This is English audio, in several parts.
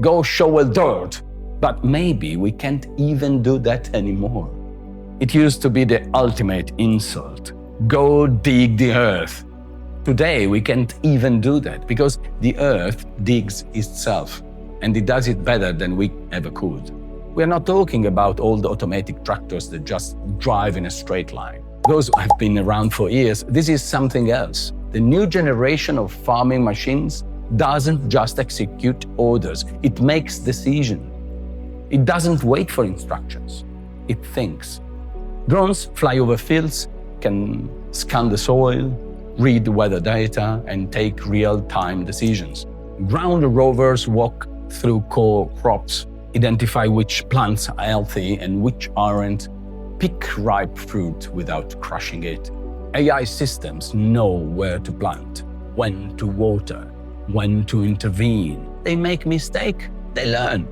go shovel dirt. But maybe we can't even do that anymore. It used to be the ultimate insult. Go dig the earth. Today, we can't even do that because the earth digs itself, and it does it better than we ever could. We are not talking about all the automatic tractors that just drive in a straight line. Those have been around for years. This is something else. The new generation of farming machines doesn't just execute orders, it makes decisions. It doesn't wait for instructions, it thinks. Drones fly over fields, can scan the soil, read weather data, and take real-time decisions. Ground rovers walk through core crops, identify which plants are healthy and which aren't, pick ripe fruit without crushing it. AI systems know where to plant, when to water, when to intervene. They make mistakes, they learn.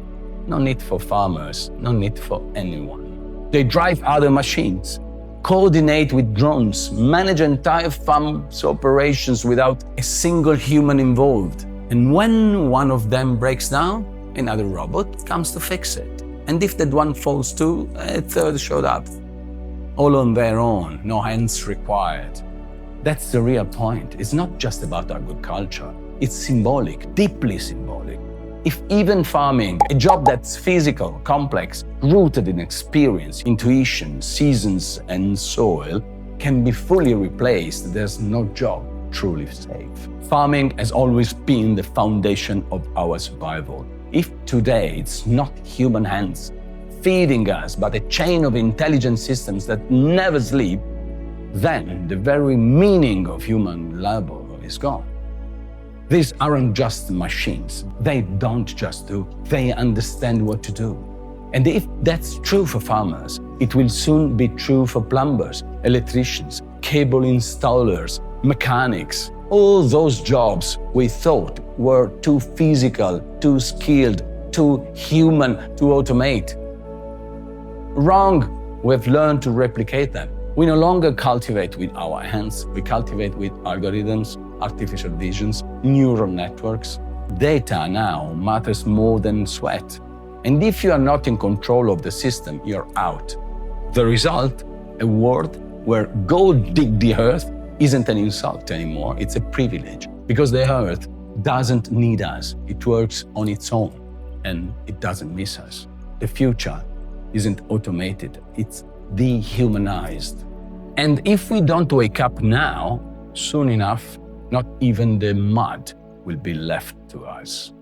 No need for farmers, no need for anyone. They drive other machines, coordinate with drones, manage entire farm's operations without a single human involved. And when one of them breaks down, another robot comes to fix it. And if that one falls too, a third showed up. All on their own, no hands required. That's the real point. It's not just about agriculture. It's symbolic, deeply symbolic. If even farming, a job that's physical, complex, rooted in experience, intuition, seasons, and soil, can be fully replaced, there's no job truly safe. Farming has always been the foundation of our survival. If today it's not human hands feeding us, but a chain of intelligent systems that never sleep, then the very meaning of human labor is gone. These aren't just machines. They don't just do, they understand what to do. And if that's true for farmers, it will soon be true for plumbers, electricians, cable installers, mechanics. All those jobs we thought were too physical, too skilled, too human to automate. Wrong, we've learned to replicate them. We no longer cultivate with our hands, we cultivate with algorithms, artificial visions, neural networks. Data now matters more than sweat. And if you are not in control of the system, you're out. The result, a world where go dig the earth isn't an insult anymore, it's a privilege. Because the earth doesn't need us, it works on its own, and it doesn't miss us. The future isn't automated, it's dehumanized. And if we don't wake up now, soon enough, not even the mud will be left to us.